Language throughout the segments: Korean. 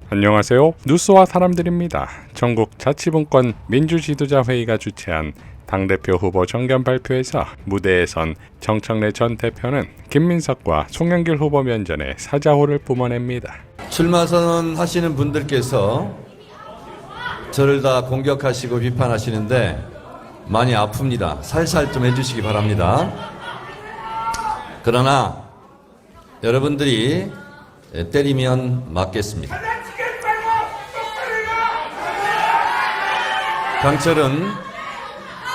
안녕하세요. 뉴스와 사람들입니다. 전국 자치분권 민주지도자회의가 주최한 당대표 후보 정견 발표에서 무대에 선 정청래 전 대표는 김민석과 송영길 후보 면전에 사자호를 뿜어냅니다. 출마 선언하시는 분들께서 저를 다 공격하시고 비판하시는데 많이 아픕니다. 살살 좀 해주시기 바랍니다. 그러나 여러분들이 때리면 맞겠습니다. 강철은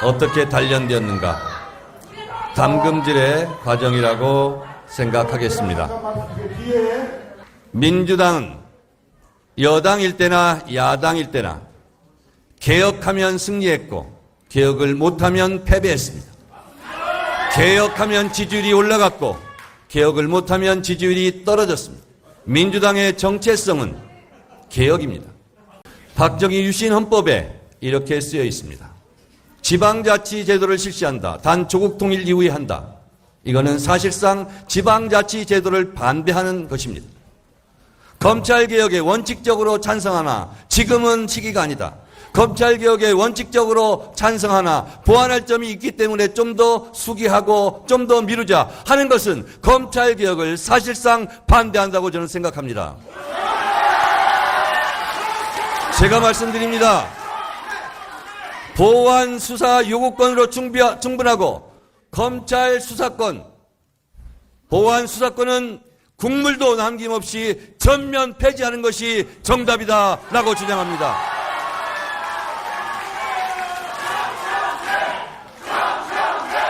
어떻게 단련되었는가? 담금질의 과정이라고 생각하겠습니다. 민주당은 여당일 때나 야당일 때나 개혁하면 승리했고 개혁을 못하면 패배했습니다. 개혁하면 지지율이 올라갔고 개혁을 못하면 지지율이 떨어졌습니다. 민주당의 정체성은 개혁입니다. 박정희 유신 헌법에 이렇게 쓰여 있습니다. 지방자치제도를 실시한다. 단 조국 통일 이후에 한다. 이거는 사실상 지방자치제도를 반대하는 것입니다. 검찰개혁에 원칙적으로 찬성하나 지금은 시기가 아니다. 검찰개혁에 원칙적으로 찬성하나 보완할 점이 있기 때문에 좀 더 수기하고 좀 더 미루자 하는 것은 검찰개혁을 사실상 반대한다고 저는 생각합니다. 제가 말씀드립니다. 보완 수사 요구권으로 충분하고 검찰 수사권, 보완 수사권은 국물도 남김없이 전면 폐지하는 것이 정답이다라고 주장합니다.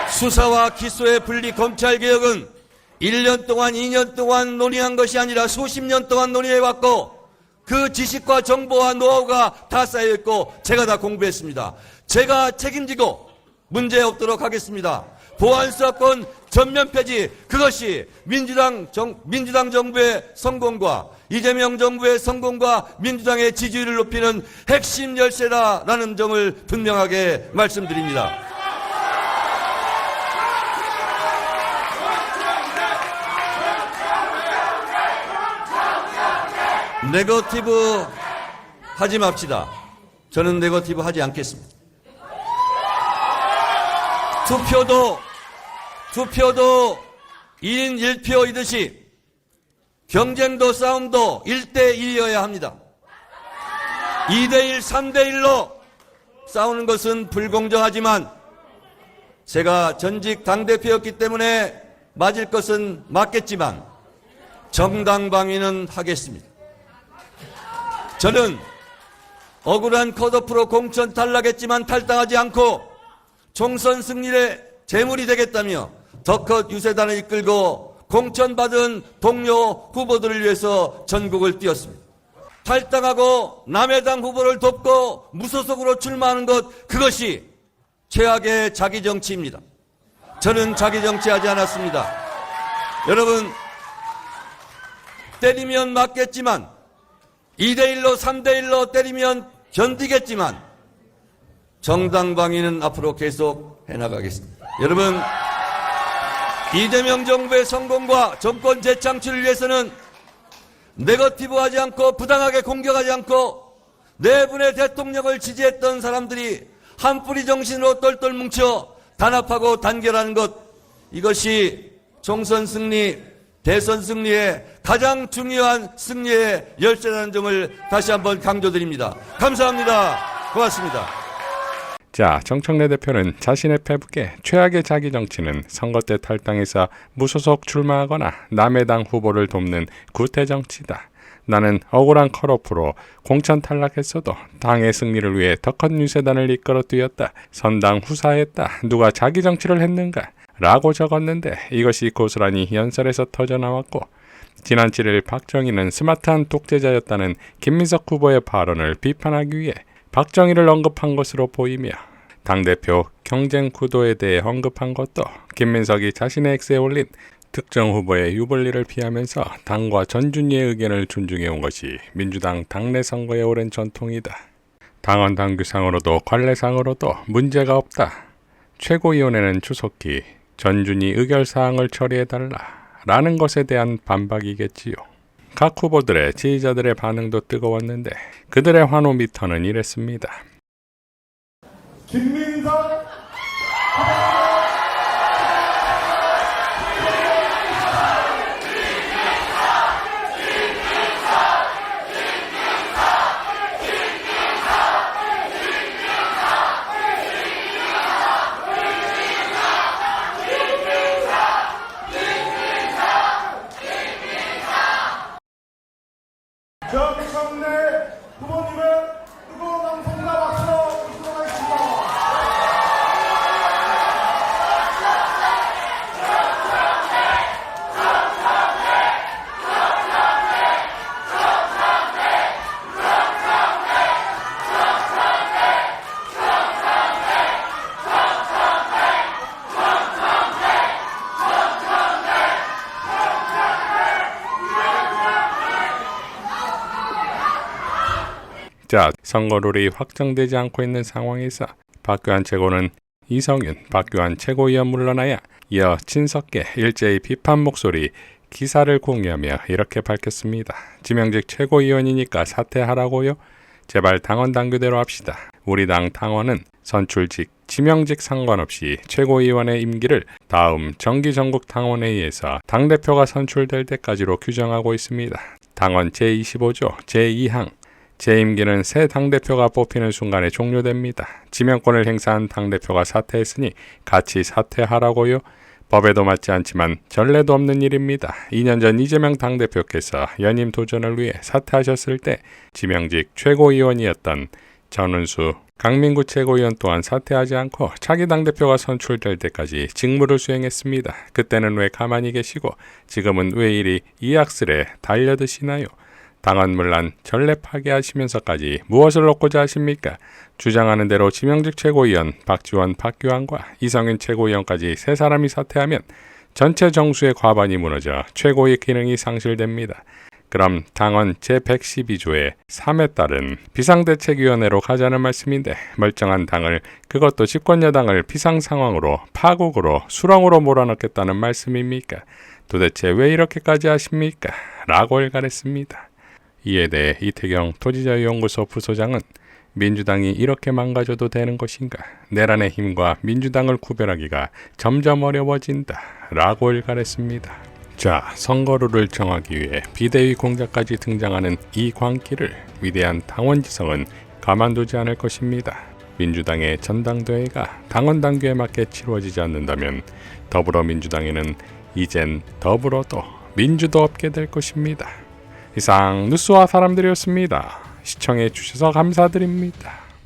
수사와 기소의 분리 검찰개혁은 1년 동안 2년 동안 논의한 것이 아니라 수십 년 동안 논의해왔고 그 지식과 정보와 노하우가 다 쌓여있고 제가 다 공부했습니다. 제가 책임지고 문제 없도록 하겠습니다. 보안수사권 전면 폐지, 그것이 민주당 정부의 성공과 이재명 정부의 성공과 민주당의 지지율을 높이는 핵심 열쇠다라는 점을 분명하게 말씀드립니다. 네거티브 하지 맙시다. 저는 네거티브 하지 않겠습니다. 투표도 1인 1표이듯이 경쟁도 싸움도 1대1이어야 합니다. 2대1, 3대1로 싸우는 것은 불공정하지만 제가 전직 당대표였기 때문에 맞을 것은 맞겠지만 정당방위는 하겠습니다. 저는 억울한 컷오프로 공천 탈락했지만 탈당하지 않고 총선 승리의 재물이 되겠다며 더컷 유세단을 이끌고 공천받은 동료 후보들을 위해서 전국을 뛰었습니다. 탈당하고 남의 당 후보를 돕고 무소속으로 출마하는 것, 그것이 최악의 자기정치입니다. 저는 자기정치하지 않았습니다. 여러분, 때리면 맞겠지만 2대1로 3대1로 때리면 견디겠지만 정당방위는 앞으로 계속 해나가겠습니다. 여러분, 이재명 정부의 성공과 정권 재창출을 위해서는 네거티브하지 않고 부당하게 공격하지 않고 네 분의 대통령을 지지했던 사람들이 한뿌리 정신으로 똘똘 뭉쳐 단합하고 단결하는 것, 이것이 총선 승리, 대선 승리의 가장 중요한 승리의 열쇠라는 점을 다시 한번 강조드립니다. 감사합니다. 고맙습니다. 자, 정청래 대표는 자신의 페북에 최악의 자기 정치는 선거 때 탈당해서 무소속 출마하거나 남의 당 후보를 돕는 구태 정치다. 나는 억울한 컷오프로 공천 탈락했어도 당의 승리를 위해 더컷 유세단을 이끌어 뛰었다. 선당 후사했다. 누가 자기 정치를 했는가? 라고 적었는데 이것이 고스란히 연설에서 터져나왔고, 지난 7일 박정희는 스마트한 독재자였다는 김민석 후보의 발언을 비판하기 위해 박정희를 언급한 것으로 보이며, 당대표 경쟁 구도에 대해 언급한 것도 김민석이 자신의 X에 올린 특정 후보의 유불리를 피하면서 당과 전준위의 의견을 존중해온 것이 민주당 당내 선거의 오랜 전통이다. 당원 당규상으로도 관례상으로도 문제가 없다. 최고위원회는 추석기 전준위 의결사항을 처리해달라 라는 것에 대한 반박이겠지요. 각 후보들의 지지자들의 반응도 뜨거웠는데 그들의 환호 미터는 이랬습니다. 김민석 정청래 후보님의 뜨거운 함성과 박수로 모시도록 하겠습니다. 자, 선거룰이 확정되지 않고 있는 상황에서 박규환 최고는 이성윤, 박규환 최고위원 물러나야 이어 친석계 일제히 비판 목소리 기사를 공유하며 이렇게 밝혔습니다. 지명직 최고위원이니까 사퇴하라고요? 제발 당원 당규대로 합시다. 우리 당 당원은 선출직, 지명직 상관없이 최고위원의 임기를 다음 정기전국 당원회의에서 당대표가 선출될 때까지로 규정하고 있습니다. 당원 제25조 제2항 재임기는 새 당대표가 뽑히는 순간에 종료됩니다. 지명권을 행사한 당대표가 사퇴했으니 같이 사퇴하라고요? 법에도 맞지 않지만 전례도 없는 일입니다. 2년 전 이재명 당대표께서 연임 도전을 위해 사퇴하셨을 때 지명직 최고위원이었던 전운수 강민구 최고위원 또한 사퇴하지 않고 차기 당대표가 선출될 때까지 직무를 수행했습니다. 그때는 왜 가만히 계시고 지금은 왜 이리 이악슬에 달려드시나요? 당원 문란 전례 파괴하시면서까지 무엇을 얻고자 하십니까? 주장하는 대로 지명직 최고위원 박지원, 박규환과 이성윤 최고위원까지 세 사람이 사퇴하면 전체 정수의 과반이 무너져 최고의 기능이 상실됩니다. 그럼 당원 제112조의 3에 따른 비상대책위원회로 가자는 말씀인데 멀쩡한 당을 그것도 집권여당을 비상상황으로 파국으로 수렁으로 몰아넣겠다는 말씀입니까? 도대체 왜 이렇게까지 하십니까? 라고 일갈했습니다. 이에 대해 이태경 토지자유연구소 부소장은 민주당이 이렇게 망가져도 되는 것인가? 내란의 힘과 민주당을 구별하기가 점점 어려워진다. 라고 일갈했습니다. 자, 선거룰을 정하기 위해 비대위 공작까지 등장하는 이 광기를 위대한 당원지성은 가만두지 않을 것입니다. 민주당의 전당대회가 당원 당규에 맞게 치루어지지 않는다면 더불어민주당에는 이젠 더불어도 민주도 없게 될 것입니다. 이상 뉴스와 사람들이었습니다. 시청해 주셔서 감사드립니다.